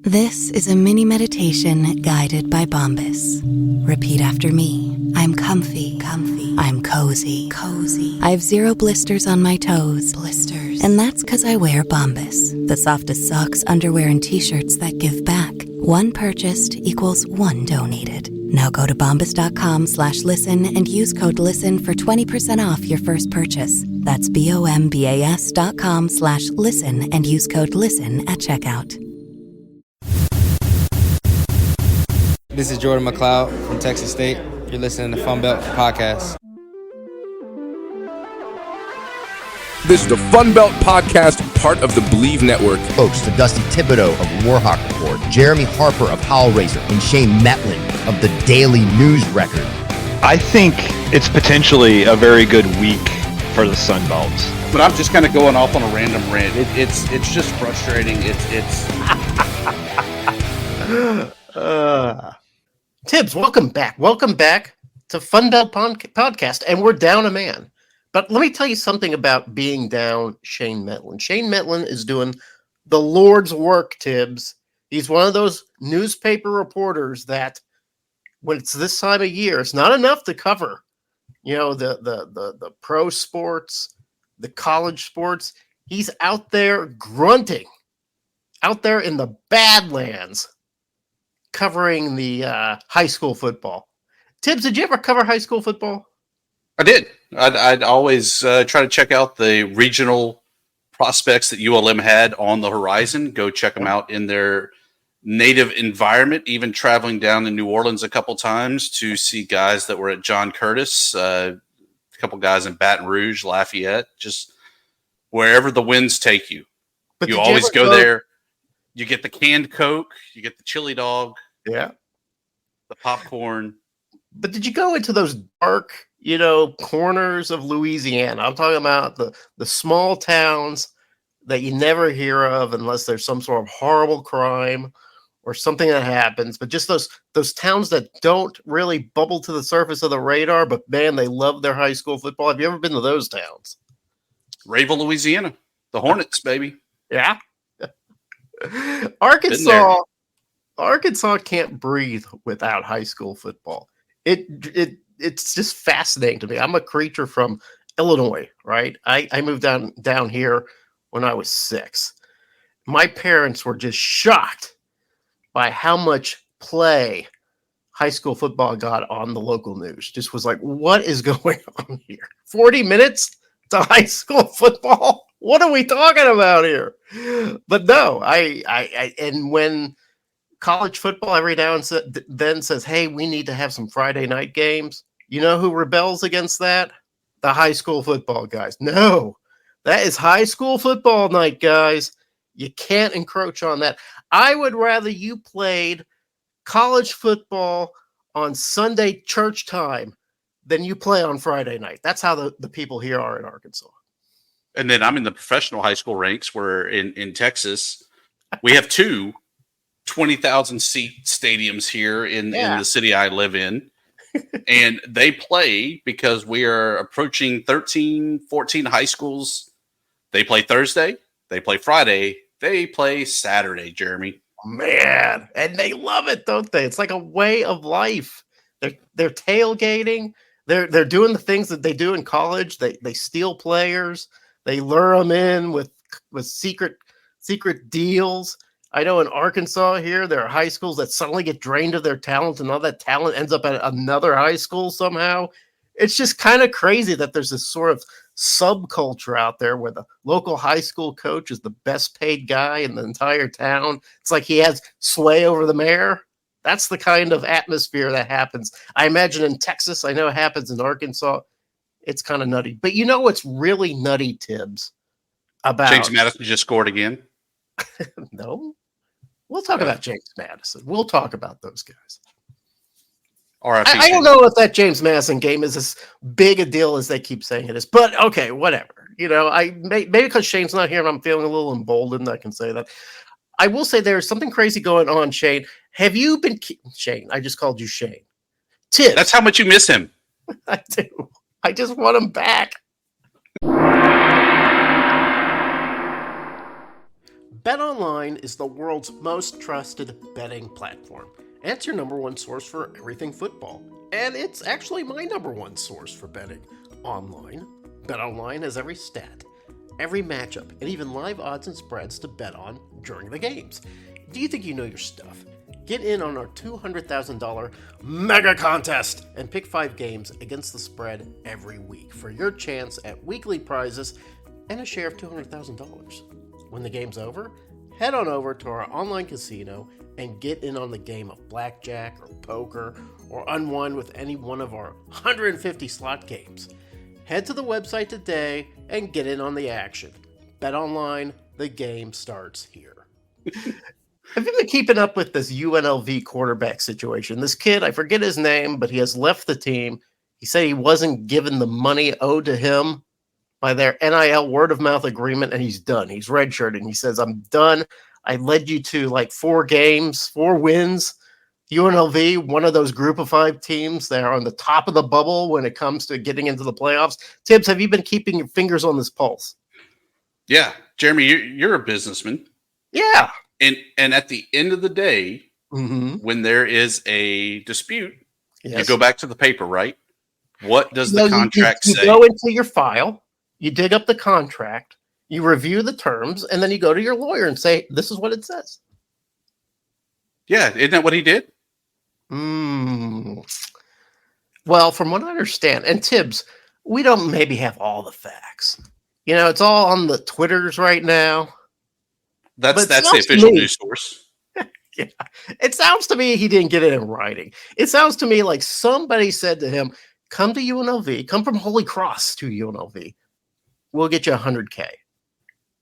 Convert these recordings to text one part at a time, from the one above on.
This is a mini meditation guided by Bombas. Repeat after me. I'm comfy. I'm cozy. I have 0 blisters on my toes. And that's because I wear Bombas, the softest socks, underwear, and t-shirts that give back. One purchased equals one donated. Now go to bombas.com/listen and use code LISTEN for 20% off your first purchase. That's bombas.com/listen and use code LISTEN at checkout. This is Jordan McLeod from Texas State. You're listening to Fun Belt Podcast. This is the Fun Belt Podcast, part of the Believe Network. Hosts, the Dusty Thibodeau of Warhawk Report, Jeremy Harper of Howl Razor, and Shane Metlin of the Daily News Record. I think it's potentially a very good week for the Sun Belts. But I'm just kind of going off on a random rant. It's just frustrating. It's Tibbs, welcome back. Welcome back to Fun Belt Podcast, and we're down a man. But let me tell you something about being down Shane Metlin. Shane Metlin is doing the Lord's work, Tibbs. He's one of those newspaper reporters that when it's this time of year, it's not enough to cover, the pro sports, the college sports. He's out there grunting, out there in the Badlands, covering the high school football. Tibbs, did you ever cover high school football? I did. I'd always try to check out the regional prospects that ULM had on the horizon. Go check them out in their native environment. Even traveling down to New Orleans a couple times to see guys that were at John Curtis, a couple guys in Baton Rouge, Lafayette, just wherever the winds take you. But you always go there. You get the canned Coke, you get the chili dog, the popcorn. But did you go into those dark, corners of Louisiana? I'm talking about the small towns that you never hear of unless there's some sort of horrible crime or something that happens. But just those towns that don't really bubble to the surface of the radar, but man, they love their high school football. Have you ever been to those towns? Rayville, Louisiana, the Hornets, baby. Yeah. Arkansas can't breathe without high school football. It's just fascinating to me. I'm a creature from Illinois, right? I moved down here when I was 6. My parents were just shocked by how much play high school football got on the local news. Just was like, what is going on here? 40 minutes to high school football? What are we talking about here? But no, and when college football every now and then says, hey, we need to have some Friday night games, you know who rebels against that? The high school football guys. No, that is high school football night, guys. You can't encroach on that. I would rather you played college football on Sunday church time than you play on Friday night. That's how the people here are in Arkansas. And then I'm in the professional high school ranks where in Texas, we have 2 20,000 seat stadiums here in the city I live in. And they play because we are approaching 13, 14 high schools. They play Thursday, they play Friday, they play Saturday, Jeremy. Man, and they love it, don't they? It's like a way of life. They're tailgating. They're doing the things that they do in college. They steal players. They lure them in with secret deals. I know in Arkansas here, there are high schools that suddenly get drained of their talent, and all that talent ends up at another high school somehow. It's just kind of crazy that there's this sort of subculture out there where the local high school coach is the best paid guy in the entire town. It's like he has sway over the mayor. That's the kind of atmosphere that happens. I imagine in Texas. I know it happens in Arkansas. It's kind of nutty. But you know what's really nutty, Tibbs? About James Madison just scored again. No. We'll talk about James Madison. We'll talk about those guys. I don't know if that James Madison game is as big a deal as they keep saying it is. But okay, whatever. Maybe because Shane's not here and I'm feeling a little emboldened, I can say that. I will say there's something crazy going on, Shane. Have you been Shane? I just called you Shane. Tibbs. That's how much you miss him. I do. I just want him back. BetOnline is the world's most trusted betting platform. And it's your number one source for everything football. And it's actually my number one source for betting online. BetOnline has every stat, every matchup, and even live odds and spreads to bet on during the games. Do you think you know your stuff? Get in on our $200,000 mega contest and pick 5 games against the spread every week for your chance at weekly prizes and a share of $200,000. When the game's over, head on over to our online casino and get in on the game of blackjack or poker or unwind with any one of our 150 slot games. Head to the website today and get in on the action. Bet online, the game starts here. Have you been keeping up with this UNLV quarterback situation? This kid, I forget his name, but he has left the team. He said he wasn't given the money owed to him by their NIL word of mouth agreement, and he's done. He's redshirted. He says, I'm done. I led you to like 4 games, 4 wins. UNLV, one of those group of 5 teams that are on the top of the bubble when it comes to getting into the playoffs. Tibbs, have you been keeping your fingers on this pulse? Yeah, Jeremy, you're a businessman. Yeah. And at the end of the day, when there is a dispute, you go back to the paper, right? What does the contract say? You go into your file, you dig up the contract, you review the terms, and then you go to your lawyer and say, this is what it says. Yeah, isn't that what he did? Well, from what I understand, and Tibbs, we don't maybe have all the facts. You know, it's all on the Twitters right now. That's the official news source. Yeah. It sounds to me he didn't get it in writing. It sounds to me like somebody said to him, come to UNLV, come from Holy Cross to UNLV. We'll get you $100K.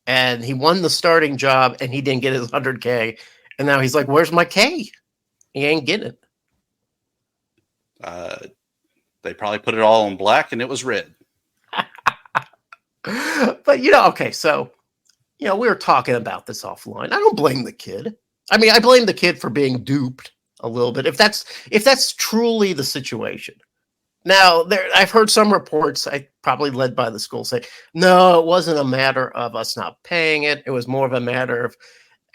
And he won the starting job and he didn't get his $100K. And now he's like, where's my K? He ain't getting it. They probably put it all on black and it was red. But, okay, so, we were talking about this offline. I don't blame the kid. I mean, I blame the kid for being duped a little bit, if that's truly the situation. Now, I've heard some reports, probably led by the school, say, no, it wasn't a matter of us not paying it. It was more of a matter of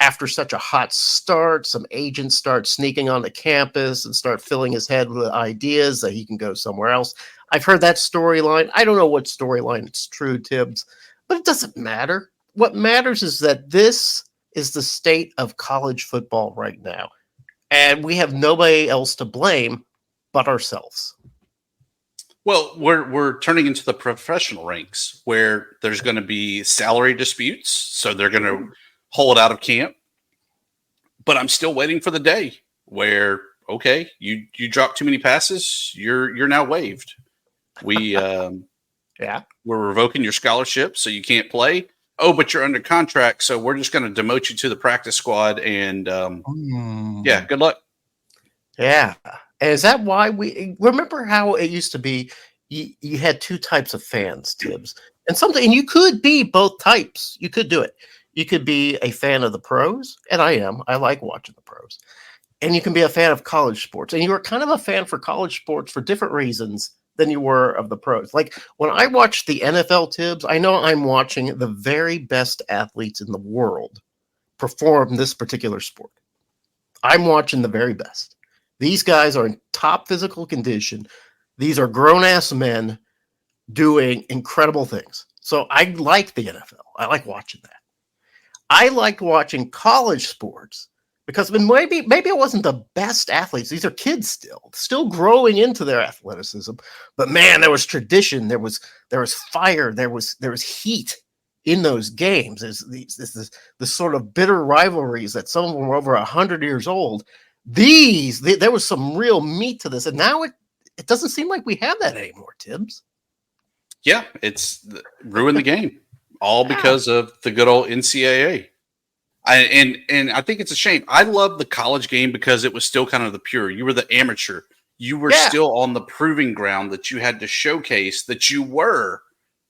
after such a hot start, some agents start sneaking onto campus and start filling his head with ideas that he can go somewhere else. I've heard that storyline. I don't know what storyline it's true, Tibbs, but it doesn't matter. What matters is that this is the state of college football right now, and we have nobody else to blame but ourselves. Well, we're turning into the professional ranks where there's going to be salary disputes, so they're going to hold out of camp. But I'm still waiting for the day where, okay, you dropped too many passes, you're now waived. We're revoking your scholarship, so you can't play. Oh, but you're under contract, so we're just going to demote you to the practice squad, and good luck. Yeah. And is that why we remember how it used to be? You had 2 types of fans, Tibbs, and you could be both types. You could do it. You could be a fan of the pros, and I am. I like watching the pros. And you can be a fan of college sports, and you were kind of a fan for college sports for different reasons than you were of the pros. Like when I watch the NFL, Tibbs, I know I'm watching the very best athletes in the world perform this particular sport. I'm watching the very best. These guys are in top physical condition. These are grown-ass men doing incredible things. So I like the NFL. I like watching that. I like watching college sports because maybe it wasn't the best athletes. These are kids still growing into their athleticism. But man, there was tradition. There was fire. There was heat in those games. There's this sort of bitter rivalries that some of them were over 100 years old. There was some real meat to this, and now it doesn't seem like we have that anymore, Tibbs. Yeah, it's ruined the game, all because of the good old NCAA. And I think it's a shame. I love the college game because it was still kind of the pure. You were the amateur. You were still on the proving ground that you had to showcase that you were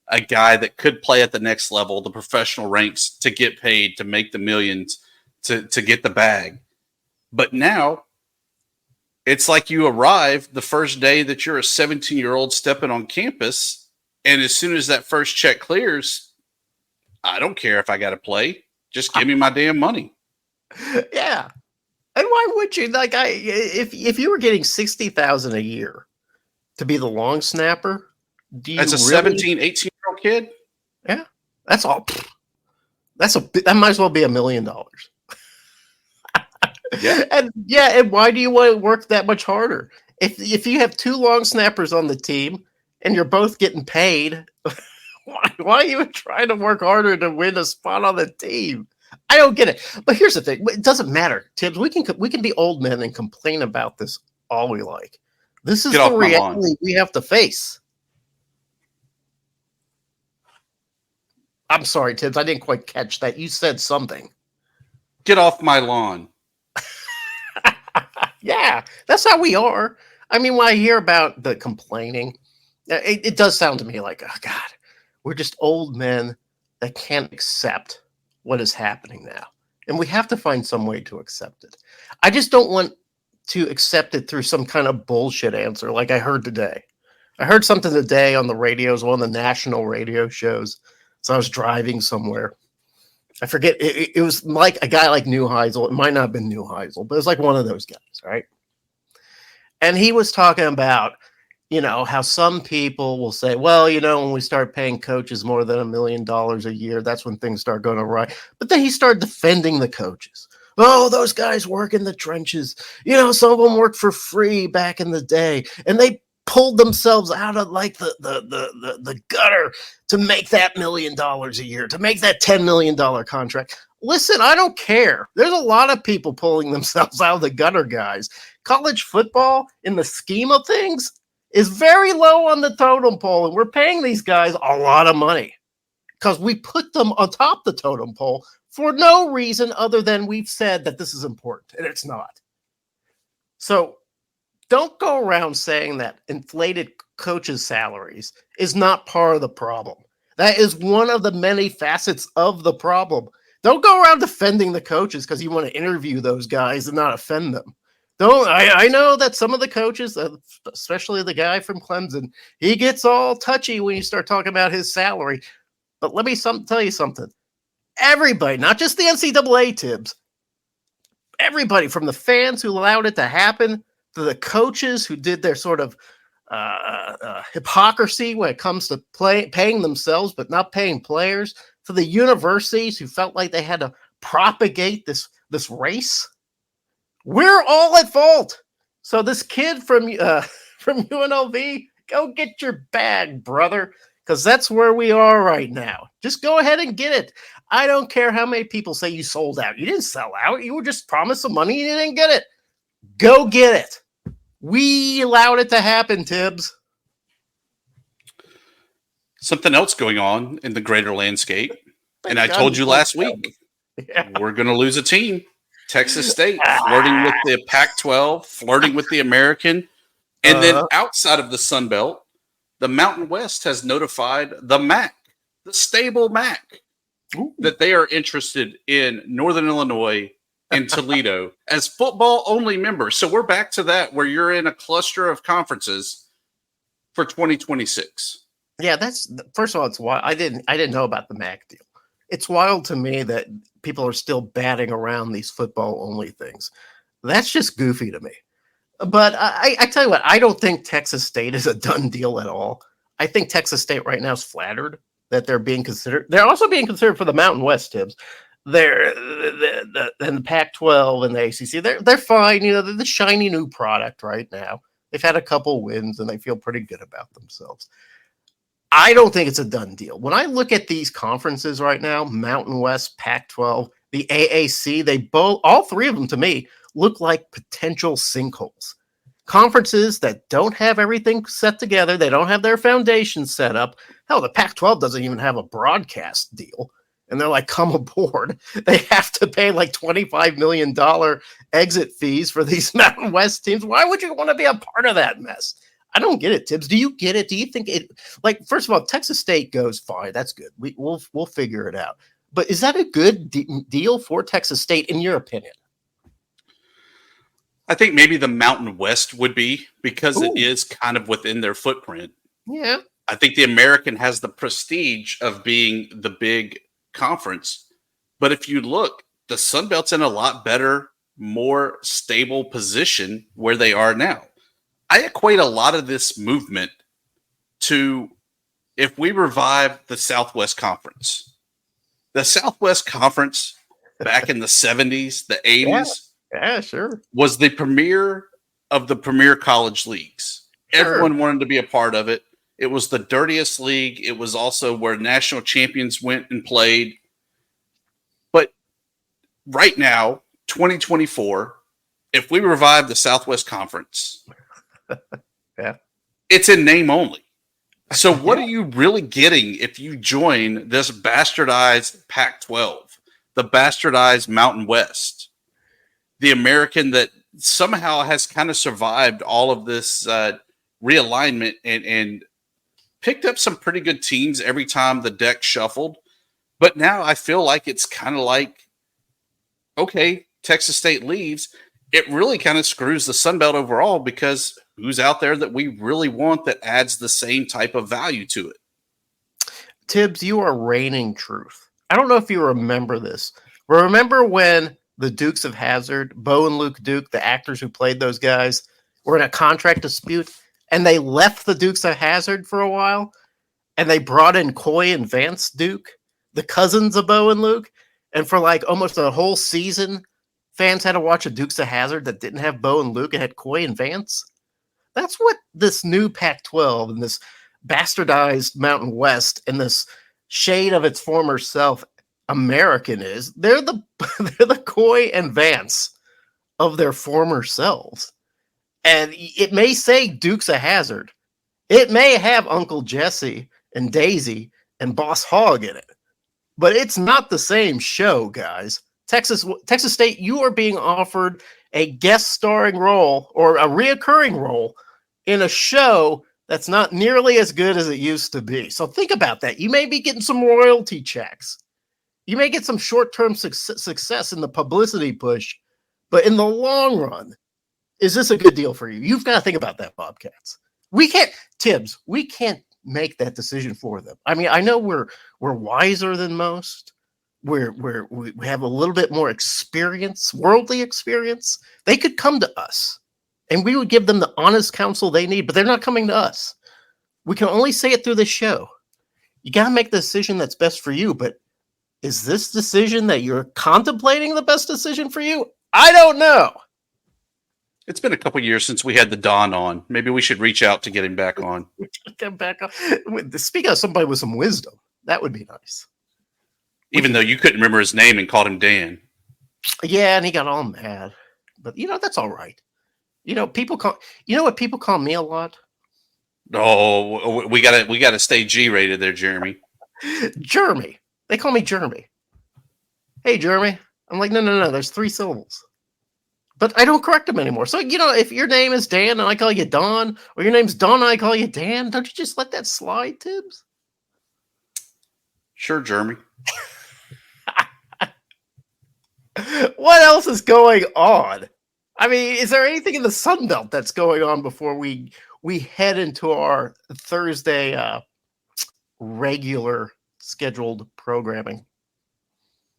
a guy that could play at the next level, the professional ranks, to get paid, to make the millions, to get the bag. But now it's like you arrive the first day that you're a 17-year-old stepping on campus, and as soon as that first check clears, I don't care if I got to play. Just give me my damn money. Yeah. And why would you? Like, if you were getting 60,000 a year to be the long snapper, do you As a really? 17, 18-year-old kid? Yeah, that's all. That might as well be $1 million. Yeah. And why do you want to work that much harder? If you have 2 long snappers on the team and you're both getting paid, why are you trying to work harder to win a spot on the team? I don't get it. But here's the thing: it doesn't matter, Tibbs. We can be old men and complain about this all we like. This is Get off the my lawn. reality we have to face. I'm sorry, Tibbs. I didn't quite catch that. You said something. Get off my lawn. Yeah, that's how we are. I mean, when I hear about the complaining, it does sound to me like, oh, God, we're just old men that can't accept what is happening now. And we have to find some way to accept it. I just don't want to accept it through some kind of bullshit answer like I heard today. I heard something today on the radios, one of the national radio shows. So I was driving somewhere. I forget. It was like a guy like Neuheisel. It might not have been Neuheisel, but it was like one of those guys, right? And he was talking about, how some people will say, well, when we start paying coaches more than $1 million a year, that's when things start going awry. But then he started defending the coaches. Oh, those guys work in the trenches. Some of them worked for free back in the day, and they pulled themselves out of like the gutter to make that $1 million a year, to make that $10 million contract. Listen, I don't care. There's a lot of people pulling themselves out of the gutter, guys. College football, in the scheme of things, is very low on the totem pole, and we're paying these guys a lot of money because we put them on top the totem pole for no reason other than we've said that this is important, and it's not. So don't go around saying that inflated coaches' salaries is not part of the problem. That is one of the many facets of the problem. Don't go around defending the coaches because you want to interview those guys and not offend them. I know that some of the coaches, especially the guy from Clemson, he gets all touchy when you start talking about his salary. But let me tell you something. Everybody, not just the NCAA, Tibbs, everybody from the fans who allowed it to happen to the coaches who did their sort of hypocrisy when it comes to paying themselves but not paying players, to the universities who felt like they had to propagate this race. We're all at fault. So this kid from UNLV, go get your bag, brother, because that's where we are right now. Just go ahead and get it. I don't care how many people say you sold out. You didn't sell out. You were just promised some money and you didn't get it. Go get it. We allowed it to happen, Tibbs. Something else going on in the greater landscape. Thank and I God told you last week, we're going to lose a team. Texas State, flirting with the Pac-12, flirting with the American. And then outside of the Sun Belt, the Mountain West has notified the MAC, the stable MAC, that they are interested in Northern Illinois and Toledo as football-only members. So we're back to that, where you're in a cluster of conferences for 2026. Yeah, that's first of all, it's wild. I didn't know about the MAC deal. It's wild to me that people are still batting around these football-only things. That's just goofy to me. But I tell you what, I don't think Texas State is a done deal at all. I think Texas State right now is flattered that they're being considered. They're also being considered for the Mountain West, Tibbs. They're the Pac-12 and the ACC. They're fine. They're the shiny new product right now. They've had a couple wins and they feel pretty good about themselves. I don't think it's a done deal. When I look at these conferences right now, Mountain West, Pac-12, the AAC, all three of them to me look like potential sinkholes. Conferences that don't have everything set together. They don't have their foundation set up. Hell, the Pac-12 doesn't even have a broadcast deal. And they're like, come aboard. They have to pay like $25 million exit fees for these Mountain West teams. Why would you want to be a part of that mess? I don't get it, Tibbs. Do you get it? Do you think it, like, first of all, Texas State goes, fine, that's good. We'll figure it out. But is that a good deal for Texas State, in your opinion? I think maybe the Mountain West would be, because it is kind of within their footprint. Yeah. I think the American has the prestige of being the big conference. But if you look, the Sun Belt's in a lot better, more stable position where they are now. I equate a lot of this movement to if we revive the Southwest Conference. The Southwest Conference back in the 70s, the 80s, Yeah, sure. was the premier of the premier college leagues. Sure. Everyone wanted to be a part of it. It was the dirtiest league. It was also where national champions went and played. But right now, 2024, if we revive the Southwest Conference, Yeah. it's in name only. So what are you really getting if you join this bastardized Pac-12, the bastardized Mountain West, the American that somehow has kind of survived all of this realignment and picked up some pretty good teams every time the deck shuffled. But now I feel like it's kind of like, okay, Texas State leaves. It really kind of screws the Sun Belt overall because who's out there that we really want that adds the same type of value to it? Tibbs, you are reigning truth. I don't know if you remember this, but remember when the Dukes of Hazzard, Bo and Luke Duke, the actors who played those guys, were in a contract dispute and they left the Dukes of Hazzard for a while and they brought in Coy and Vance Duke, the cousins of Bo and Luke, and for like almost a whole season, fans had to watch a Dukes of Hazzard that didn't have Bo and Luke and had Coy and Vance. That's what this new Pac-12 and this bastardized Mountain West and this shade of its former self American is. They're the they're the Coy and Vance of their former selves. And it may say Dukes of Hazzard. It may have Uncle Jesse and Daisy and Boss Hogg in it. But it's not the same show, guys. Texas State, you are being offered a guest starring role or a reoccurring role in a show that's not nearly as good as it used to be. So think about that. You may be getting some royalty checks. You may get some short-term success in the publicity push, but in the long run, is this a good deal for you? You've got to think about that, Bobcats. We can't, Tibbs, we can't make that decision for them. I mean, I know we're wiser than most. We have a little bit more experience, worldly experience. They could come to us and we would give them the honest counsel they need, but they're not coming to us. We can only say it through this show. You got to make the decision that's best for you, but is this decision that you're contemplating the best decision for you? I don't know. It's been a couple years since we had the Don on. Maybe we should reach out to get him back on. Get back on. Speak of somebody with some wisdom. That would be nice. Even though you couldn't remember his name and called him Dan. Yeah, and he got all mad. But that's all right. What people call me a lot? Oh, we gotta stay G-rated there, Jeremy. Jeremy. They call me Jeremy. Hey, Jeremy. I'm like, no. There's 3 syllables. But I don't correct them anymore. So, if your name is Dan and I call you Don, or your name's Don and I call you Dan, don't you just let that slide, Tibbs? Sure, Jeremy. What else is going on? I mean, is there anything in the Sun Belt that's going on before we head into our Thursday regular scheduled programming?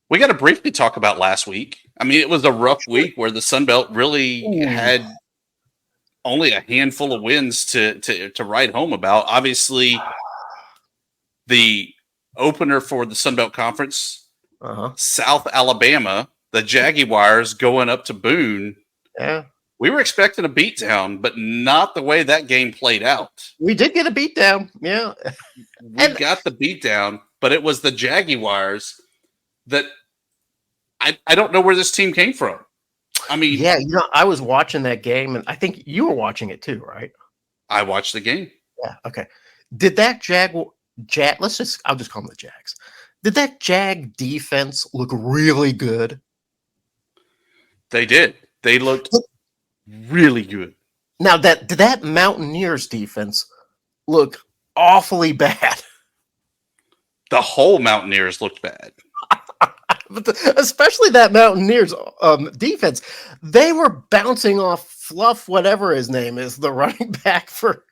We got to briefly talk about last week. I mean, it was a rough week where the Sun Belt really had only a handful of wins to write home about. Obviously, the opener for the Sun Belt Conference, South Alabama, the Jaguars going up to Boone. Yeah. We were expecting a beatdown, but not the way that game played out. We did get a beatdown. Yeah. We got the beatdown, but it was the Jaguars that I don't know where this team came from. I mean, yeah, I was watching that game, and I think you were watching it too, right? I watched the game. Yeah. Okay. Did that I'll just call them the Jags. Did that Jag defense look really good? They did. They looked really good. Now, did that Mountaineers defense look awfully bad? The whole Mountaineers looked bad. But especially that Mountaineers defense, they were bouncing off Fluff, whatever his name is, the running back for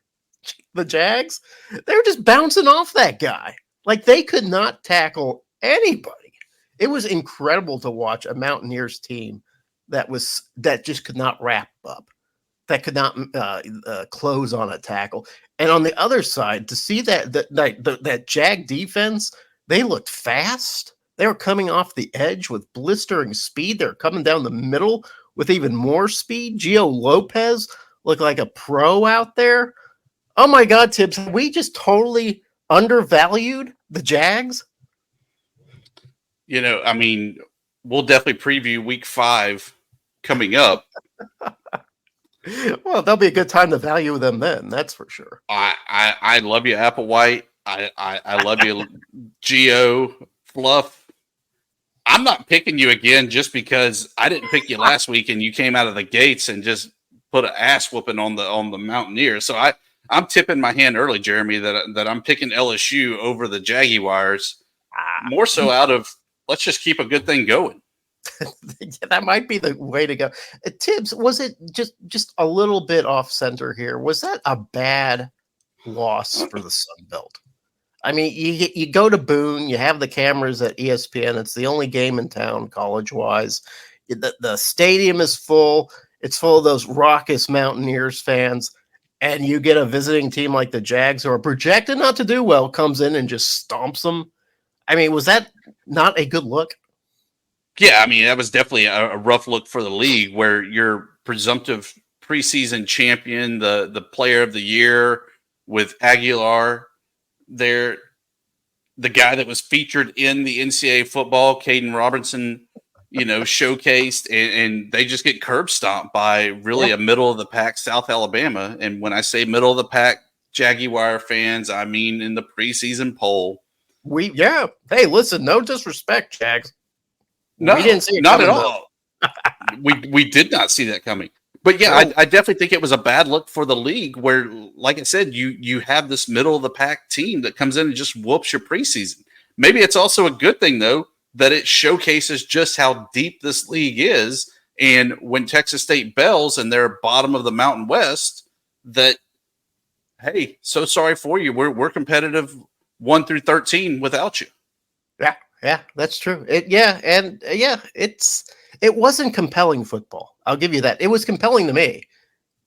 the Jags. They were just bouncing off that guy. Like, they could not tackle anybody. It was incredible to watch a Mountaineers team that just could not wrap up, that could not close on a tackle. And on the other side, to see that Jag defense, they looked fast. They were coming off the edge with blistering speed. They're coming down the middle with even more speed. Gio Lopez looked like a pro out there. Oh my God, Tibbs, have we just totally undervalued the Jags? I mean, we'll definitely preview week 5 coming up. Well, that'll be a good time to value them then. That's for sure. I love you, Applewhite. I love you, Geo Fluff. I'm not picking you again just because I didn't pick you last week and you came out of the gates and just put an ass whooping on the Mountaineers. So I'm tipping my hand early, Jeremy, that I'm picking LSU over the Jaguars. More so out of let's just keep a good thing going. That might be the way to go. Tibbs, was it just a little bit off center here? Was that a bad loss for the Sun Belt? I mean, you go to Boone, you have the cameras at ESPN. It's the only game in town, college-wise. The stadium is full. It's full of those raucous Mountaineers fans. And you get a visiting team like the Jags, who are projected not to do well, comes in and just stomps them. I mean, was that not a good look? Yeah, I mean, that was definitely a rough look for the league where your presumptive preseason champion, the player of the year with Aguilar there, the guy that was featured in the NCAA football, Caden Robertson, showcased, and they just get curb stomped by really a middle of the pack South Alabama. And when I say middle of the pack Jaguar fans, I mean in the preseason poll. Hey, listen, no disrespect, Jags. No, we didn't see it not coming, at all. we did not see that coming. But yeah, I definitely think it was a bad look for the league where, like I said, you have this middle of the pack team that comes in and just whoops your preseason. Maybe it's also a good thing, though, that it showcases just how deep this league is. And when Texas State bells and they're bottom of the Mountain West, that, hey, so sorry for you. We're competitive 1 through 13 without you. Yeah, that's true. It wasn't compelling football. I'll give you that. It was compelling to me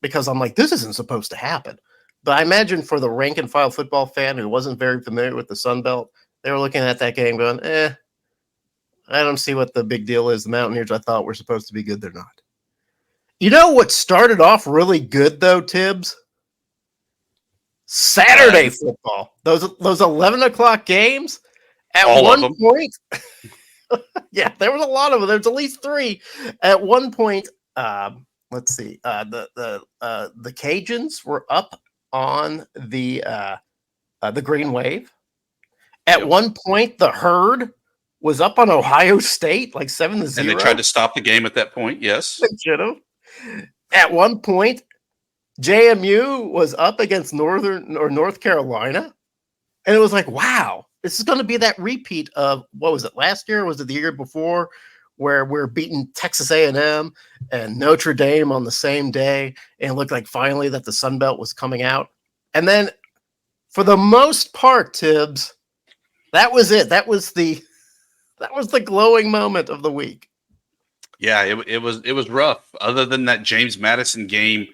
because I'm like, this isn't supposed to happen. But I imagine for the rank and file football fan who wasn't very familiar with the Sun Belt, they were looking at that game going, I don't see what the big deal is. The Mountaineers I thought were supposed to be good, they're not. You know what started off really good though, Tibbs? Saturday football. Those 11 o'clock games. At all one point, yeah, there was a lot of them. There's at least 3. At one point, let's see, the Cajuns were up on the Green Wave. At one point, the Herd was up on Ohio State, like 7-0. And they tried to stop the game at that point. Yes, they should have. At one point, JMU was up against North Carolina, and it was like, wow. This is going to be that repeat of, what was it, last year? Or was it the year before, where we're beating Texas A&M and Notre Dame on the same day, and it looked like finally that the Sun Belt was coming out. And then, for the most part, Tibbs, that was it. That was the glowing moment of the week. Yeah, it was rough. Other than that James Madison game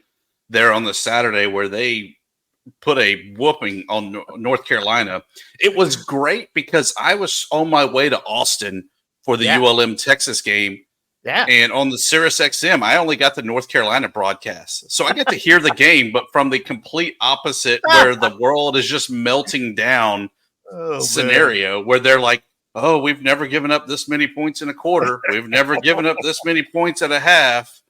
there on the Saturday where they put a whooping on North Carolina. It was great because I was on my way to Austin for the ULM Texas game. Yeah. And on the Sirius XM, I only got the North Carolina broadcast. So I get to hear the game, but from the complete opposite where the world is just melting down scenario where they're like, oh, we've never given up this many points in a quarter. We've never given up this many points at a half.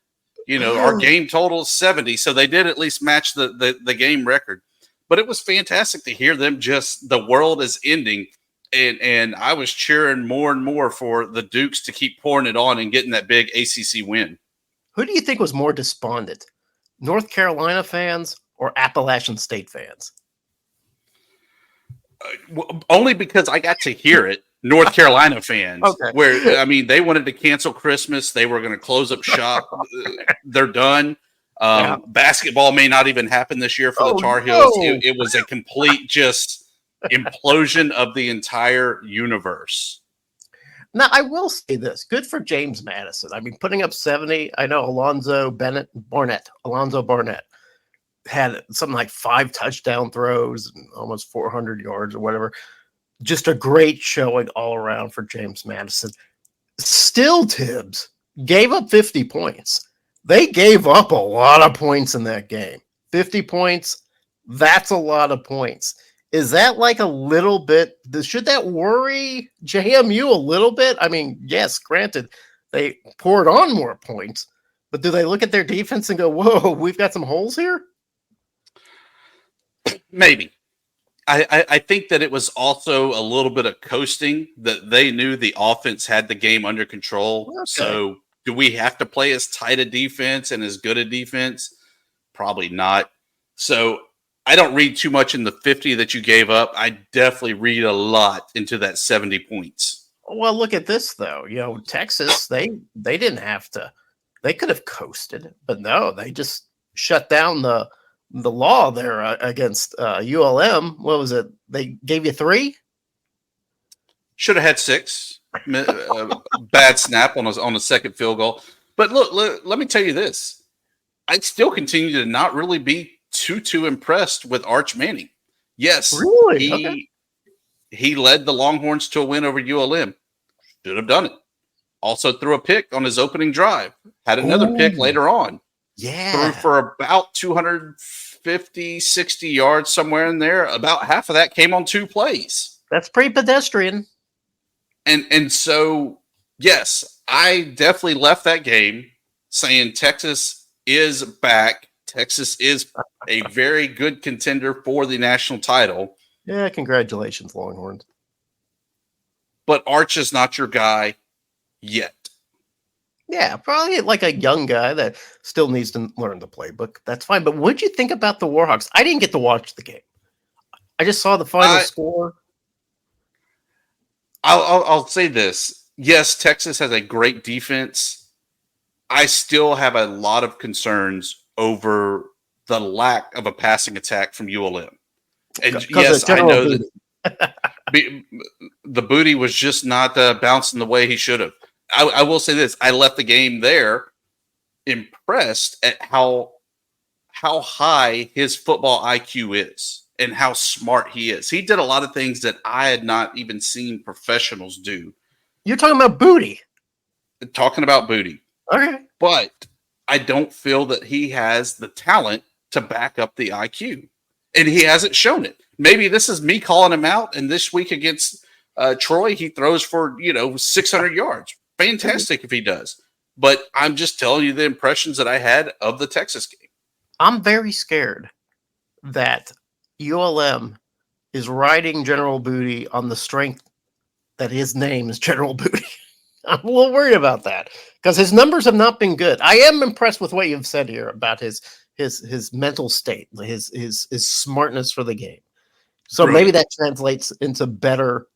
Our game total is 70. So they did at least match the game record. But it was fantastic to hear them just, the world is ending. And I was cheering more and more for the Dukes to keep pouring it on and getting that big ACC win. Who do you think was more despondent? North Carolina fans or Appalachian State fans? Only because I got to hear it. North Carolina fans, okay. Where, I mean, they wanted to cancel Christmas. They were going to close up shop. They're done. Basketball may not even happen this year for the Tar Heels. No. It was a complete just implosion of the entire universe. Now, I will say this. Good for James Madison. I mean, putting up 70. I know Alonzo Barnett had something like 5 touchdown throws and almost 400 yards or whatever. Just a great showing all around for James Madison. Still, Tibbs gave up 50 points. They gave up a lot of points in that game. 50 points, that's a lot of points. Is that like a little bit? Should that worry JMU a little bit? I mean, yes, granted, they poured on more points, but do they look at their defense and go, whoa, we've got some holes here? Maybe. I think that it was also a little bit of coasting, that they knew the offense had the game under control. Okay. So do we have to play as tight a defense and as good a defense? Probably not. So I don't read too much in the 50 that you gave up. I definitely read a lot into that 70 points. Well, look at this, though. You know, Texas, they didn't have to. They could have coasted, but no, they just shut down the law there against ULM. What was it? They gave you 3? Should have had 6. Bad snap on a second field goal. But look, let me tell you this. I still continue to not really be too impressed with Arch Manning. Yes, really? He led the Longhorns to a win over ULM. Should have done it. Also threw a pick on his opening drive. Had another pick later on. Yeah. Threw for about 250, 60 yards, somewhere in there. About half of that came on 2 plays. That's pretty pedestrian. And so, yes, I definitely left that game saying Texas is back. Texas is a very good contender for the national title. Yeah, congratulations, Longhorns. But Arch is not your guy yet. Yeah, probably like a young guy that still needs to learn the playbook. That's fine. But what'd you think about the Warhawks? I didn't get to watch the game. I just saw the final score. I'll say this. Yes, Texas has a great defense. I still have a lot of concerns over the lack of a passing attack from ULM. And yes, I know that the booty was just not bouncing the way he should have. I will say this. I left the game there impressed at how high his football IQ is and how smart he is. He did a lot of things that I had not even seen professionals do. You're talking about Booty. Talking about Booty. Okay. But I don't feel that he has the talent to back up the IQ. And he hasn't shown it. Maybe this is me calling him out, and this week against Troy, he throws for, 600 yards. Fantastic if he does. But I'm just telling you the impressions that I had of the Texas game. I'm very scared that ULM is riding General Booty on the strength that his name is General Booty. I'm a little worried about that because his numbers have not been good. I am impressed with what you've said here about his mental state, his smartness for the game. So maybe that translates into a better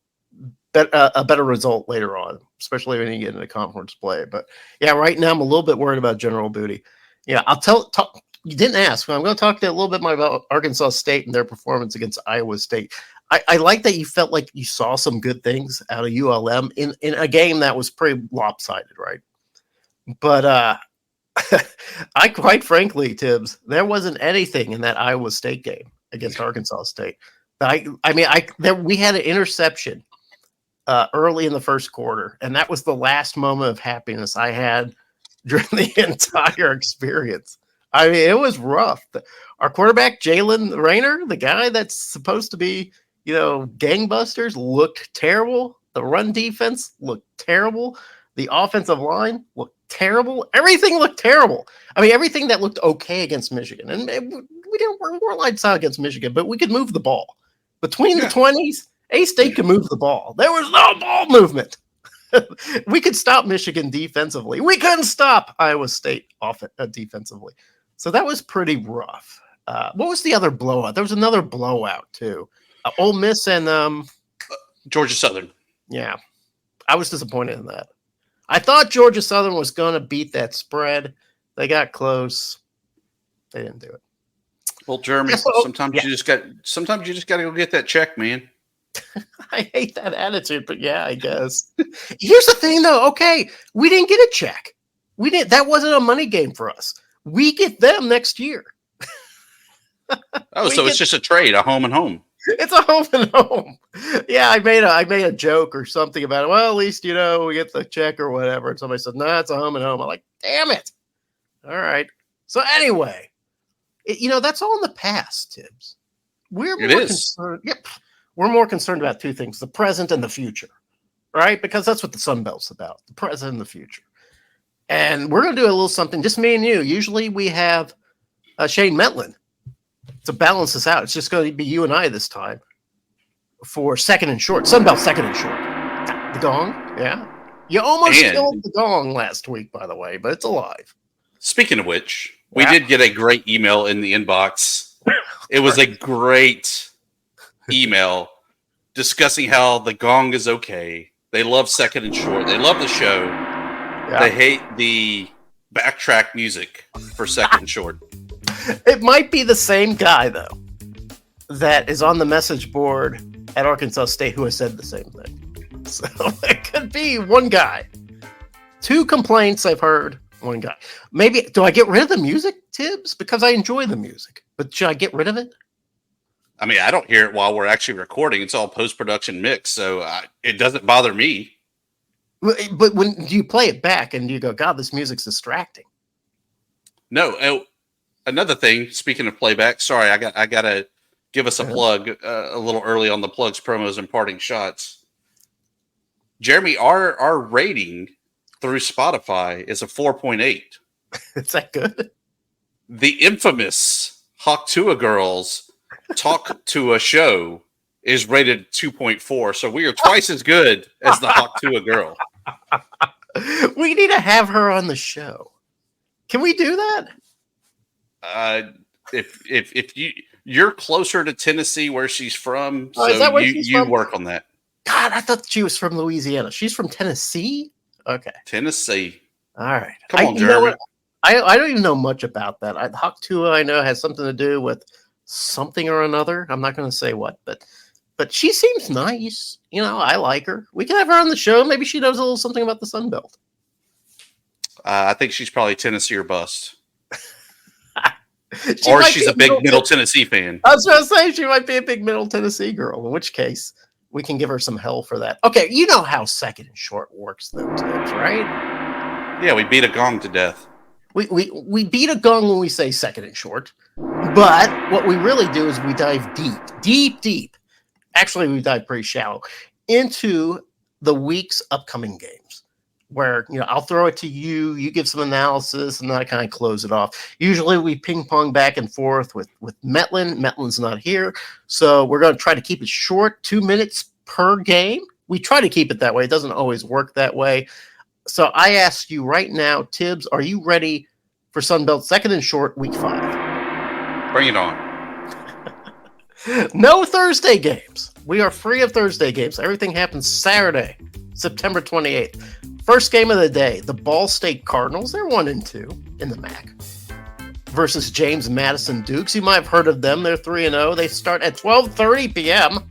result later on, especially when you get into conference play. But yeah, right now I'm a little bit worried about General Booty. Yeah, you didn't ask. I'm going to talk to you a little bit more about Arkansas State and their performance against Iowa State. I like that you felt like you saw some good things out of ULM in a game that was pretty lopsided, right? But I quite frankly, Tibbs, there wasn't anything in that Iowa State game against Arkansas State. We had an interception early in the first quarter, and that was the last moment of happiness I had during the entire experience. I mean, it was rough. Our quarterback, Jalen Rayner, the guy that's supposed to be, gangbusters, looked terrible. The run defense looked terrible. The offensive line looked terrible. Everything looked terrible. I mean, everything that looked okay against Michigan. And we weren't lights out against Michigan, but we could move the ball. Between the 20s, A-State could move the ball. There was no ball movement. We could stop Michigan defensively. We couldn't stop Iowa State defensively. So that was pretty rough. What was the other blowout? There was another blowout, too. Ole Miss and Georgia Southern. Yeah. I was disappointed in that. I thought Georgia Southern was going to beat that spread. They got close. They didn't do it. Well, Jeremy, sometimes you just got to go get that check, man. I hate that attitude, but yeah, I guess. Here's the thing, though. Okay, we didn't get a check. We didn't. That wasn't a money game for us. We get them next year. Oh, so it's just a trade, a home and home. It's a home and home. Yeah, I made a joke or something about it. Well, at least we get the check or whatever. And somebody said, "No, it's a home and home." I'm like, "Damn it!" All right. So anyway, that's all in the past, Tibbs. We're more concerned about two things: the present and the future, right? Because that's what the Sun Belt's about: the present and the future. And we're going to do a little something, just me and you. Usually we have Shane Metlin to balance this out. It's just going to be you and I this time for second and short. Sun Belt second and short. The gong, yeah. You almost killed the gong last week, by the way, but it's alive. Speaking of which, we did get a great email in the inbox. It was a great email discussing how the gong is okay. They love second and short. They love the show. Yeah. They hate the backtrack music for second and short. It might be the same guy, though, that is on the message board at Arkansas State who has said the same thing. So it could be one guy. 2 complaints I've heard, one guy. Maybe, do I get rid of the music, Tibbs? Because I enjoy the music. But should I get rid of it? I mean, I don't hear it while we're actually recording. It's all post-production mix, so it doesn't bother me. But when you play it back and you go, God, this music's distracting. No. Another thing, speaking of playback, sorry, I gotta give us a plug a little early on the plugs, promos, and parting shots. Jeremy, our rating through Spotify is a 4.8. Is that good? The infamous Hawk-Tua Girls Talk to a Show is rated 2.4, so we are twice as good as the Hawk-Tua Girl. We need to have her on the show. Can we do that? If you're closer to Tennessee where she's from, is that where you she's from? Work on that. God, I thought she was from Louisiana. She's from Tennessee? Okay. Tennessee. All right. Come on, Jeremy. I don't even know much about that. Hawk-Tua, I know, has something to do with something or another. I'm not going to say what, but she seems nice. I like her. We can have her on the show. Maybe she knows a little something about the Sun Belt. I think she's probably Tennessee or bust. Or she's a big Middle Tennessee fan. I was going to say she might be a big Middle Tennessee girl, in which case we can give her some hell for that. Okay, you know how second and short works, though, Tibbs, right? Yeah, we beat a gong to death. We beat a gong when we say second and short, but what we really do is we dive deep. Actually, we dive pretty shallow into the week's upcoming games, where I'll throw it to you, you give some analysis, and then I kind of close it off. Usually we ping pong back and forth with Metlin. Metlin's not here, so we're going to try to keep it short, 2 minutes per game. We try to keep it that way. It doesn't always work that way. So I ask you right now, Tibbs, are you ready for Sunbelt second and short week 5? Bring it on. No Thursday games. We are free of Thursday games. Everything happens Saturday, September 28th. First game of the day, the Ball State Cardinals. They're 1-2 in the MAC. Versus James Madison Dukes. You might have heard of them. They're 3-0. They start at 12:30 p.m.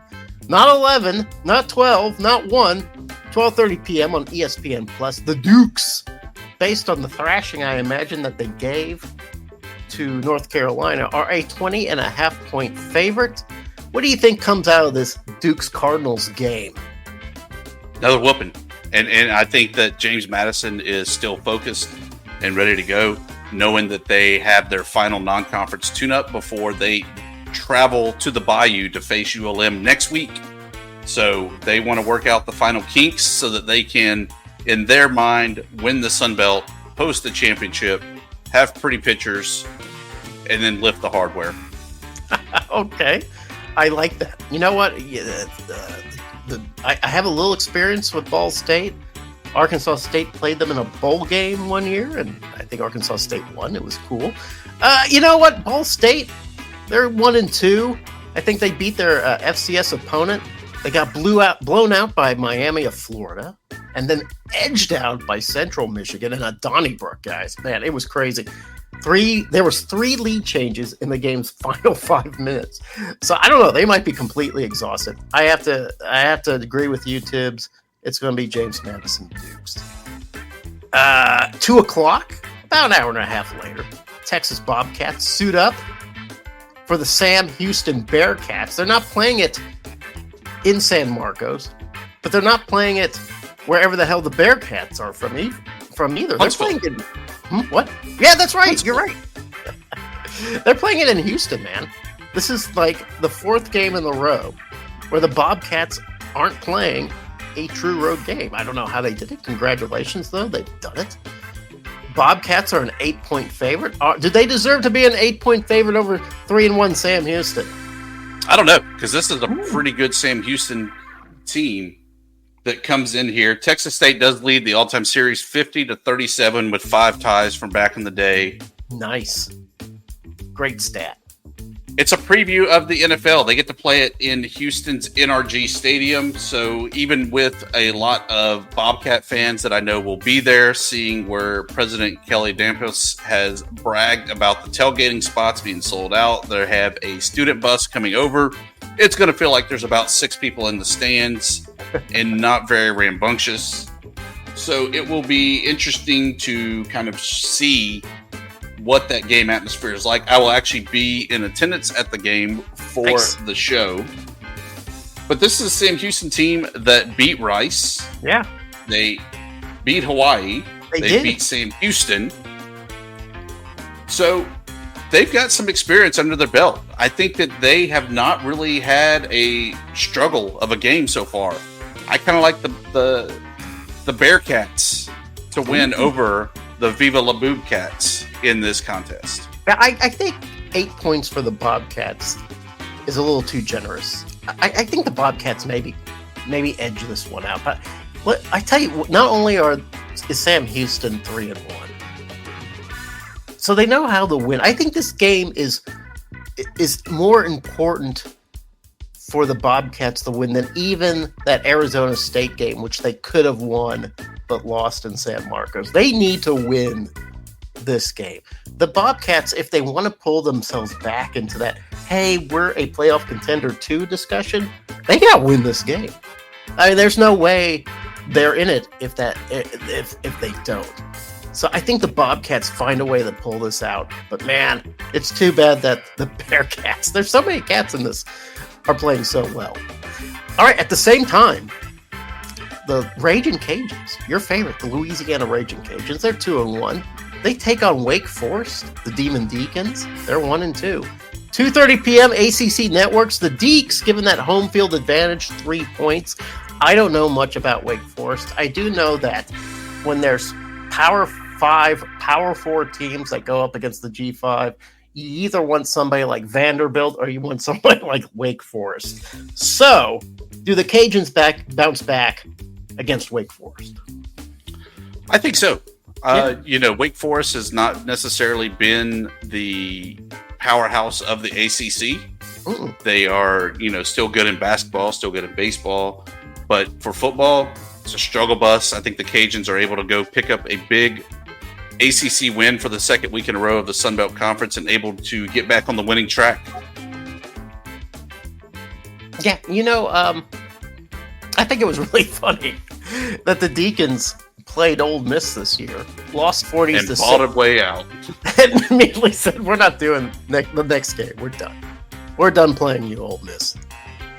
Not 11, not 12, not 1. 12:30 p.m. on ESPN Plus. The Dukes, based on the thrashing I imagine that they gave to North Carolina, are a 20.5-point favorite. What do you think comes out of this Dukes-Cardinals game? Another whooping. And I think that James Madison is still focused and ready to go, knowing that they have their final non-conference tune-up before they travel to the Bayou to face ULM next week. So they want to work out the final kinks so that they can, in their mind, win the Sun Belt, host the championship, have pretty pictures, and then lift the hardware. Okay. I like that. You know what? I have a little experience with Ball State. Arkansas State played them in a bowl game one year, and I think Arkansas State won. It was cool. You know what? Ball State, they're 1-2. I think they beat their FCS opponent. They got blown out by Miami of Florida, and then edged out by Central Michigan and a Donnybrook, guys. Man, it was crazy. There was 3 lead changes in the game's final 5 minutes. So I don't know. They might be completely exhausted. I have to agree with you, Tibbs. It's going to be James Madison Dukes. 2 o'clock, about an hour and a half later, Texas Bobcats suit up for the Sam Houston Bearcats. They're not playing it in San Marcos, but they're not playing it wherever the hell the Bearcats are from either. They're playing it. What? Yeah, that's right. You're right. They're playing it in Houston, man. This is like the 4th game in a row where the Bobcats aren't playing a true road game. I don't know how they did it. Congratulations, though. They've done it. Bobcats are an 8-point favorite. Do they deserve to be an 8-point favorite over 3-1 Sam Houston? I don't know, because this is a pretty good Sam Houston team that comes in here. Texas State does lead the all-time series 50-37 with 5 ties from back in the day. Nice. Great stat. It's a preview of the NFL. They get to play it in Houston's NRG Stadium. So even with a lot of Bobcat fans that I know will be there, seeing where President Kelly Dampus has bragged about the tailgating spots being sold out, they have a student bus coming over. It's going to feel like there's about 6 people in the stands and not very rambunctious. So it will be interesting to kind of see what that game atmosphere is like. I will actually be in attendance at the game for the show. But this is a Sam Houston team that beat Rice. Yeah. They beat Hawaii. They beat Sam Houston. So they've got some experience under their belt. I think that they have not really had a struggle of a game so far. I kind of like the Bearcats to win over the Viva La Boob Cats in this contest. I think 8 points for the Bobcats is a little too generous. I think the Bobcats maybe edge this one out. But I tell you, not only is Sam Houston 3-1, so they know how to win. I think this game is more important for the Bobcats to win than even that Arizona State game, which they could have won but lost in San Marcos. They need to win this game. The Bobcats, if they want to pull themselves back into that, hey, we're a playoff contender too discussion, they got to win this game. I mean, there's no way they're in it if they don't. So I think the Bobcats find a way to pull this out. But man, it's too bad that the Bearcats, there's so many cats in this, are playing so well. All right, at the same time, the Raging Cajuns, your favorite, the Louisiana Raging Cajuns, they're 2-1. They take on Wake Forest, the Demon Deacons. They're 1-2. 2:30 p.m. ACC Networks. The Deeks, given that home field advantage, 3 points. I don't know much about Wake Forest. I do know that when there's Power 5, Power 4 teams that go up against the G5, you either want somebody like Vanderbilt or you want somebody like Wake Forest. So, do the Cajuns bounce back against Wake Forest? I think so. Wake Forest has not necessarily been the powerhouse of the ACC. They are, still good in basketball, still good in baseball. But for football, it's a struggle bus. I think the Cajuns are able to go pick up a big ACC win for the second week in a row of the Sun Belt Conference and able to get back on the winning track. Yeah, I think it was really funny that the Deacons played Ole Miss this year, lost 40s and to 6. bought it way out. And immediately said, we're not doing the next game. We're done. We're done playing you, Ole Miss.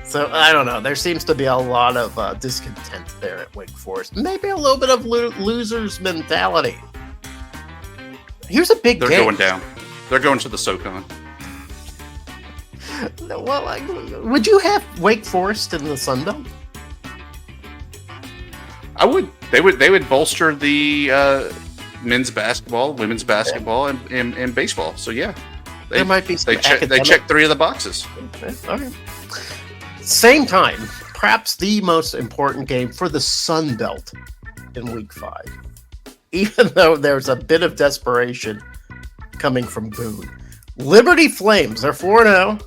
So, I don't know. There seems to be a lot of discontent there at Wake Forest. Maybe a little bit of loser's mentality. Here's a big game. They're going down. They're going to the SoCon. Well, would you have Wake Forest in the Sun Belt? I would. They would bolster the men's basketball, women's basketball, and baseball. So yeah, there might be. They check 3 of the boxes. Okay. All right. Same time, perhaps the most important game for the Sun Belt in Week 5. Even though there's a bit of desperation coming from Boone, Liberty Flames are 4-0.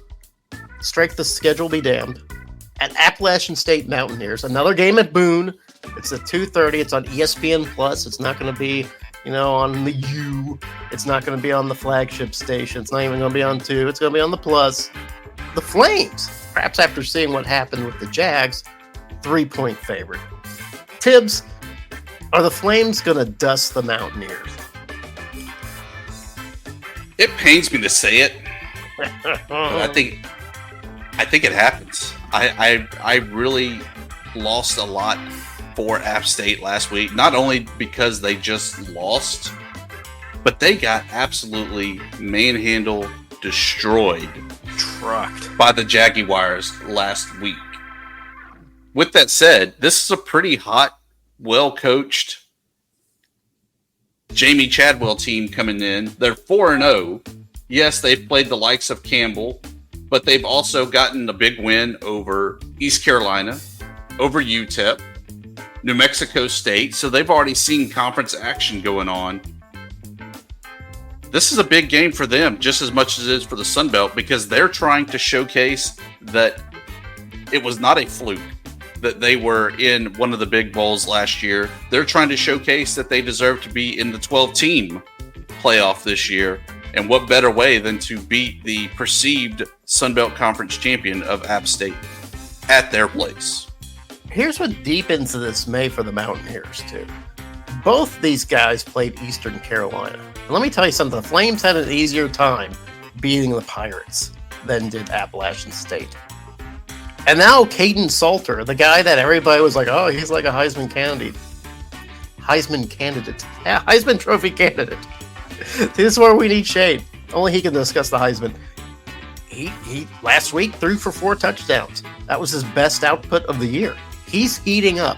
Strike the schedule be damned. At Appalachian State Mountaineers, another game at Boone. It's at 2:30. It's on ESPN Plus. It's not going to be on the U. It's not going to be on the flagship station. It's not even going to be on 2. It's going to be on the Plus. The Flames, perhaps after seeing what happened with the Jags, 3-point favorite. Tibbs, are the Flames going to dust the Mountaineers? It pains me to say it, but I think it happens. I really lost a lot for App State last week, not only because they just lost, but they got absolutely manhandled, destroyed, Trucked by the Jaguars last week. With that said, this is a pretty hot, well-coached Jamie Chadwell team coming in. They're 4-0. Yes, they've played the likes of Campbell, but they've also gotten a big win over East Carolina, over UTEP, New Mexico State. So they've already seen conference action going on. This is a big game for them, just as much as it is for the Sun Belt, because they're trying to showcase that it was not a fluke that they were in one of the big bowls last year. They're trying to showcase that they deserve to be in the 12-team playoff this year. And what better way than to beat the perceived Sun Belt Conference champion of App State at their place? Here's what deepens the dismay for the Mountaineers, too. Both these guys played Eastern Carolina. And let me tell you something. The Flames had an easier time beating the Pirates than did Appalachian State. And now Caden Salter, the guy that everybody was like, oh, he's like a Heisman candidate. Yeah, Heisman Trophy candidate. This is where we need Shane. Only he can discuss the Heisman. He last week threw for 4 touchdowns. That was his best output of the year. He's heating up.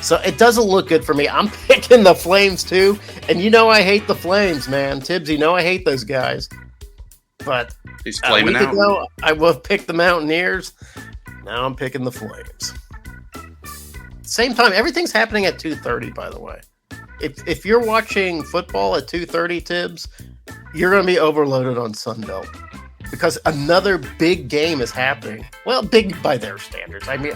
So it doesn't look good for me. I'm picking the Flames too. And I hate the Flames, man. Tibbs, I hate those guys. But he's flaming a week out. ago, I would have picked the Mountaineers. Now I'm picking the Flames. Same time, everything's happening at 2:30, by the way. If you're watching football at 2:30, Tibbs, you're going to be overloaded on Sunbelt. Because another big game is happening. Well, big by their standards. I mean,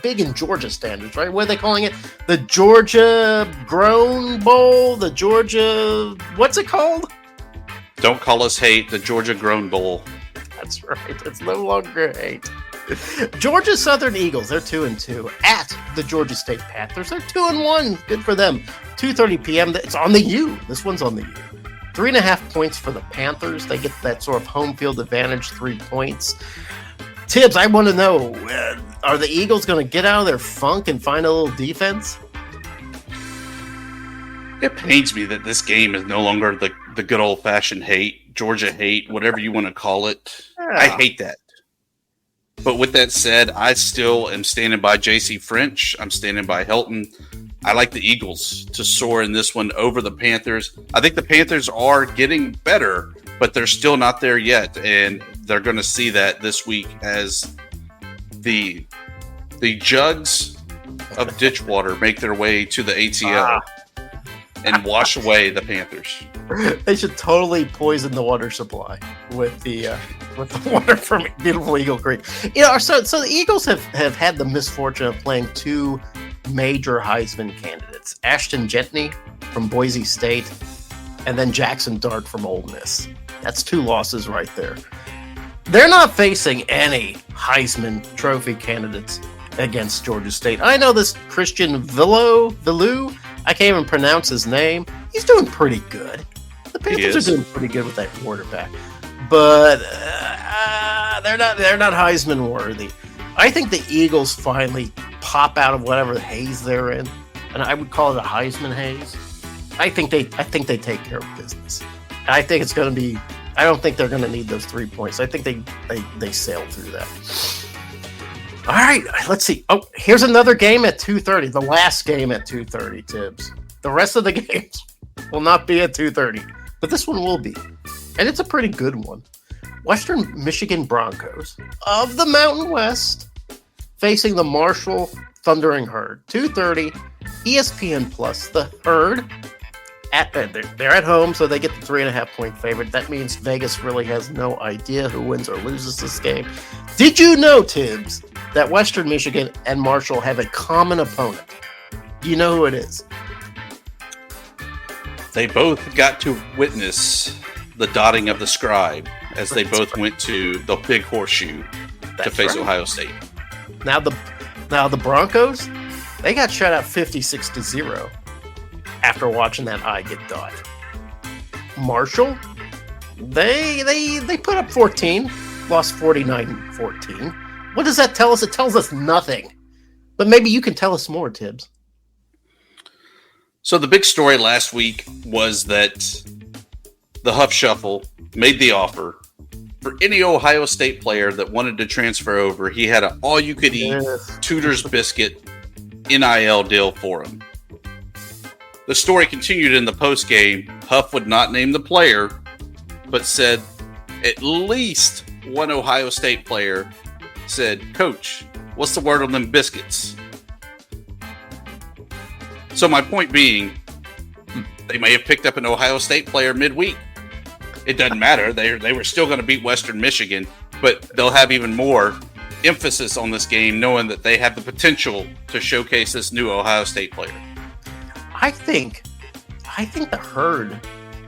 big in Georgia standards, right? What are they calling it? The Georgia Grown Bowl? The Georgia... What's it called? Don't call us hate. The Georgia Grown Bowl. That's right. It's no longer hate. Georgia Southern Eagles, they're 2-2 at the Georgia State Panthers. They're 2-1. Good for them. 2:30 p.m. It's on the U. This one's on the U. 3.5 points for the Panthers. They get that sort of home field advantage, 3 points. Tibbs, I want to know, are the Eagles going to get out of their funk and find a little defense? It pains me that this game is no longer the good old-fashioned hate, Georgia hate, whatever you want to call it. Yeah. I hate that. But with that said, I still am standing by J.C. French. I'm standing by Helton. I like the Eagles to soar in this one over the Panthers. I think the Panthers are getting better, but they're still not there yet. And they're going to see that this week as the jugs of ditch water make their way to the ATL and wash away the Panthers. They should totally poison the water supply with the water from beautiful Eagle Creek. So the Eagles have had the misfortune of playing 2 major Heisman candidates: Ashton Jentney from Boise State, and then Jackson Dart from Ole Miss. That's 2 losses right there. They're not facing any Heisman Trophy candidates against Georgia State. I know this Christian Villu. I can't even pronounce his name. He's doing pretty good. The Panthers are doing pretty good with that quarterback, but they're not Heisman worthy. I think the Eagles finally pop out of whatever haze they're in, and I would call it a Heisman haze. I think they take care of business. I think it's going to be. I don't think they're going to need those 3 points. I think they sail through that. All right, let's see. Oh, here's another game at 2:30. The last game at 2:30, Tibbs. The rest of the games will not be at 2:30, but this one will be, and it's a pretty good one. Western Michigan Broncos of the Mountain West facing the Marshall Thundering Herd. 2:30, ESPN Plus. The Herd they're at home, so they get the 3.5 point favorite. That means Vegas really has no idea who wins or loses this game. Did you know, Tibbs, that Western Michigan and Marshall have a common opponent? Do you know who it is? They both got to witness the dotting of the scribe as they both went to the Big Horseshoe to face Ohio State. Now the Broncos, they got shut out 56-0 after watching that eye get dot. Marshall, they put up 14, lost 49-14. What does that tell us? It tells us nothing. But maybe you can tell us more, Tibbs. So the big story last week was that the Huff Shuffle made the offer for any Ohio State player that wanted to transfer over. He had an all-you-could-eat Tudor's Biscuit NIL deal for him. The story continued in the postgame. Huff would not name the player, but said at least one Ohio State player said, "Coach, what's the word on them biscuits?" So my point being, they may have picked up an Ohio State player midweek. It doesn't matter. They were still going to beat Western Michigan, but they'll have even more emphasis on this game, knowing that they have the potential to showcase this new Ohio State player. I think the Herd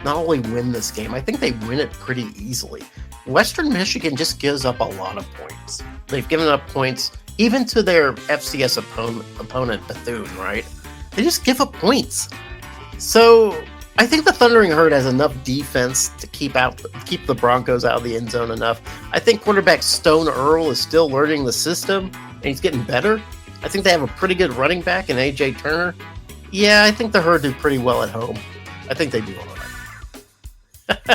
not only win this game, I think they win it pretty easily. Western Michigan just gives up a lot of points. They've given up points even to their FCS opponent Bethune, right? They just give up points. So I think the Thundering Herd has enough defense to keep the Broncos out of the end zone enough. I think quarterback Stone Earl is still learning the system, and he's getting better. I think they have a pretty good running back in A.J. Turner. Yeah, I think the Herd do pretty well at home. I think they do all right.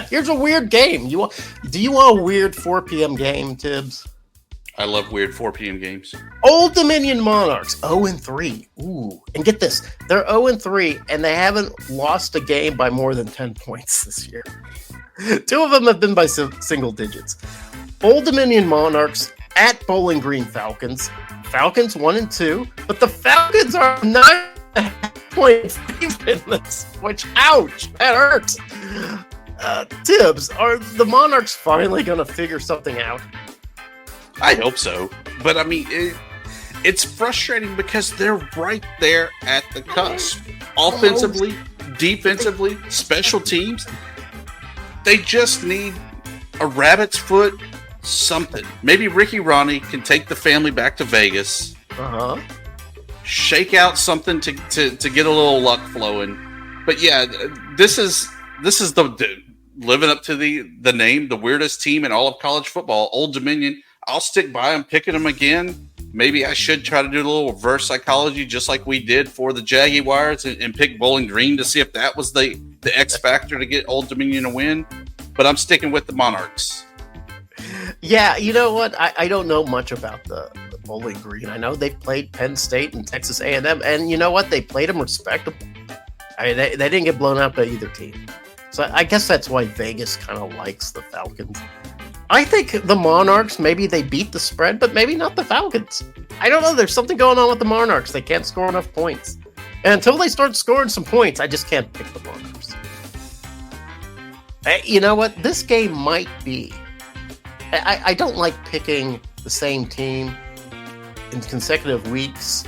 Here's a weird game. Do you want a weird 4 p.m. game, Tibbs? I love weird 4 p.m. games. Old Dominion Monarchs, 0-3. Ooh, and get this. They're 0-3, and they haven't lost a game by more than 10 points this year. 2 of them have been by single digits. Old Dominion Monarchs at Bowling Green Falcons. Falcons 1-2, but the Falcons are 9.5 points in this, which, ouch, that hurts. Tibbs, are the Monarchs finally going to figure something out? I hope so. But, I mean, it's frustrating because they're right there at the cusp. Offensively, defensively, special teams. They just need a rabbit's foot, something. Maybe Ricky Ronnie can take the family back to Vegas. Shake out something to get a little luck flowing. But, yeah, this is the living up to the name, the weirdest team in all of college football, Old Dominion. I'll stick by them, picking them again. Maybe I should try to do a little reverse psychology just like we did for the Jaguars and pick Bowling Green to see if that was the X factor to get Old Dominion a win. But I'm sticking with the Monarchs. Yeah, you know what? I don't know much about the Bowling Green. I know they've played Penn State and Texas A&M, and you know what? They played them respectable. I mean, they didn't get blown out by either team. So I guess that's why Vegas kind of likes the Falcons. I think the Monarchs, maybe they beat the spread, but maybe not the Falcons. I don't know. There's something going on with the Monarchs. They can't score enough points. And until they start scoring some points, I just can't pick the Monarchs. You know what? This game might be. I don't like picking the same team in consecutive weeks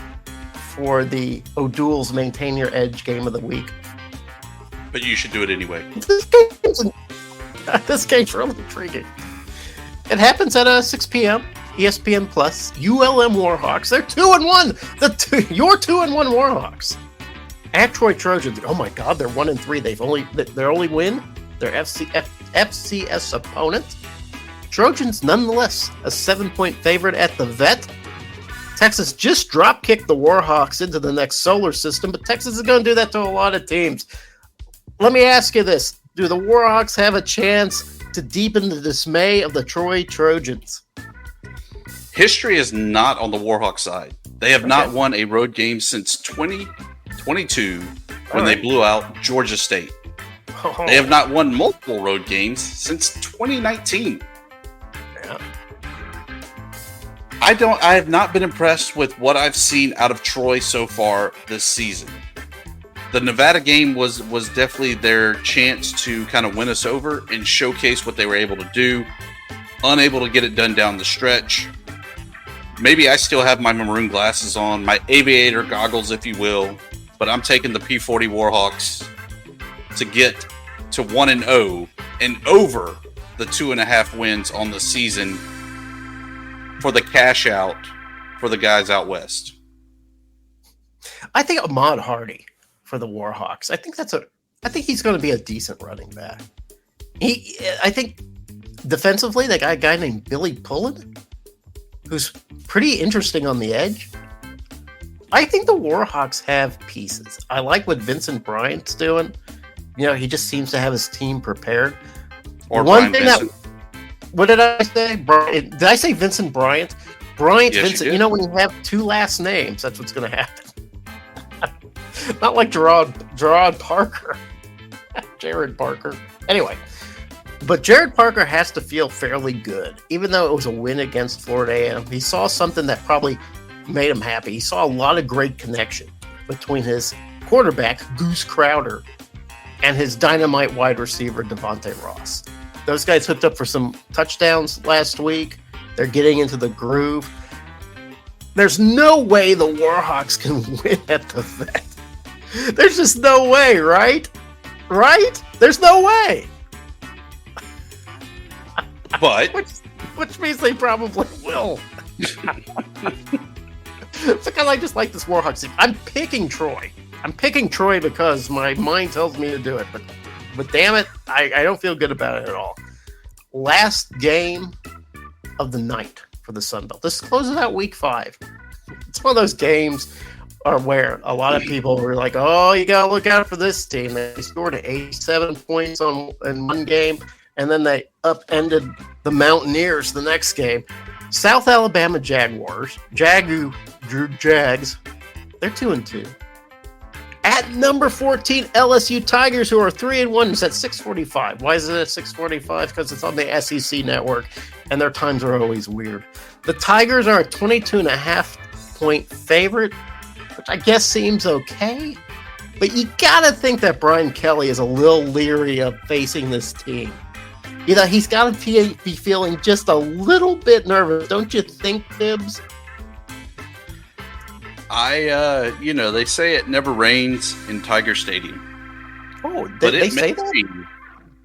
for the O'Doul's Maintain Your Edge game of the week. But you should do it anyway. This game's really intriguing. It happens at 6 p.m. ESPN Plus. ULM Warhawks. They're 2-1. Your 2-1 Warhawks. At Troy Trojans. Oh my God, they're 1-3. Their only win, their FCS opponent. Trojans, nonetheless, a 7-point favorite at the Vet. Texas just drop-kicked the Warhawks into the next solar system, but Texas is going to do that to a lot of teams. Let me ask you this. Do the Warhawks have a chance to deepen the dismay of the Troy Trojans? History is not on the Warhawk side. They have not won a road game since 2022 when they blew out Georgia State. They have not won multiple road games since 2019. Yeah. I have not been impressed with what I've seen out of Troy so far this season. The Nevada game was definitely their chance to kind of win us over and showcase what they were able to do. Unable to get it done down the stretch. Maybe I still have my maroon glasses on, my aviator goggles, if you will, but I'm taking the P40 Warhawks to get to 1-0 and over the 2.5 wins on the season for the cash out for the guys out west? I think Ahmad Hardy for the Warhawks. I think he's going to be a decent running back. I think defensively, they got a guy named Billy Pullen, who's pretty interesting on the edge. I think the Warhawks have pieces. I like what Vincent Bryant's doing. You know, he just seems to have his team prepared. Or One Brian thing Vincent. what did I say? Did I say Vincent Bryant? Bryant, Yes, you Vincent. did. You know, when you have two last names, that's what's going to happen. Not like Gerard Parker. Jared Parker. Anyway, but Jared Parker has to feel fairly good. Even though it was a win against Florida A&M, he saw something that probably made him happy. He saw a lot of great connection between his quarterback, Goose Crowder, and his dynamite wide receiver, Devontae Ross. Those guys hooked up for some touchdowns last week. They're getting into the groove. There's no way the Warhawks can win at the Vet. There's just no way, right? Right? There's no way. But Which means they probably will. Because I just like this Warhawks team. I'm picking Troy. I'm picking Troy because my mind tells me to do it. But damn it, I don't feel good about it at all. Last game of the night for the Sun Belt. This closes out week 5. It's one of those games where a lot of people were like, oh, you got to look out for this team. They scored 87 points in one game, and then they upended the Mountaineers the next game. South Alabama Jaguars, Jags, they're 2-2. At number 14, LSU Tigers, who are 3-1. It's at 6:45. Why is it at 6:45? Because it's on the SEC network, and their times are always weird. The Tigers are a 22.5-point favorite, which I guess seems okay. But you gotta think that Brian Kelly is a little leery of facing this team. You know, he's got to be feeling just a little bit nervous. Don't you think, Tibbs? they say it never rains in Tiger Stadium. Oh, But they it say may that? be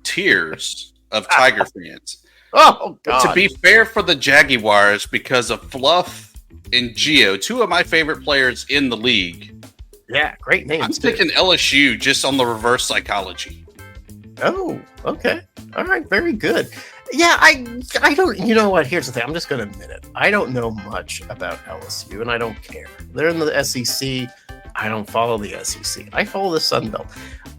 tears of Tiger fans. Oh, God. To be fair for the Jaguars, because of Fluff and Gio, two of my favorite players in the league, Yeah, great names. I'm too. picking LSU just on the reverse psychology. Oh, okay. All right, very good. Yeah, I don't, you know what, here's the thing, I'm just going to admit it. I don't know much about LSU, and I don't care. They're in the SEC. I don't follow the SEC. I follow the Sun Belt.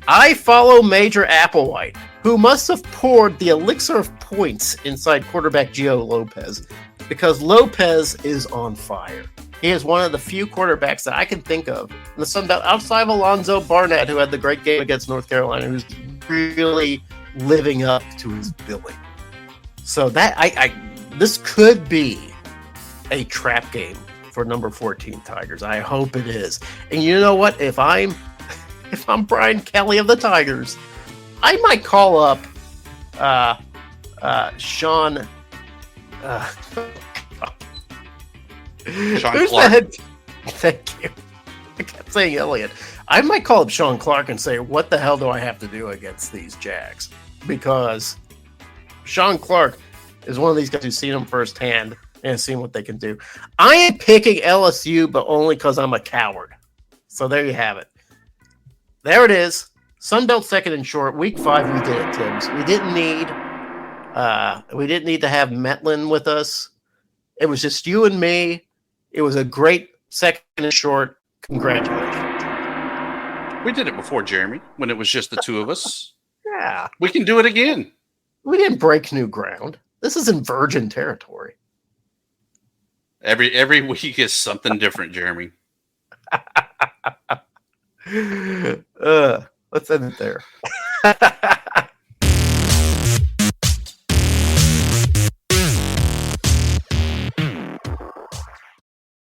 I follow Major Applewhite, who must have poured the elixir of points inside quarterback Gio Lopez, because Lopez is on fire. He is one of the few quarterbacks that I can think of in the Sun Belt, outside of Alonzo Barnett, who had the great game against North Carolina, who's really living up to his billing. So that this could be a trap game for number 14 Tigers. I hope it is. And you know what? If I'm Brian Kelly of the Tigers, I might call up Sean. Sean Who's Clark. the head? Thank you. I kept saying Elliott. I might call up Sean Clark and say, what the hell do I have to do against these Jags? Because Sean Clark is one of these guys who's seen them firsthand and has seen what they can do. I am picking LSU, but only because I'm a coward. So there you have it. There it is. Sunbelt second and short. Week 5, we did it, Tibbs. We didn't need to have Metlin with us. It was just you and me. It was a great second and short. Congratulations. We did it before, Jeremy, when it was just the two of us. Yeah. We can do it again. We didn't break new ground. This is in virgin territory. Every week is something different, Jeremy. Let's end it there.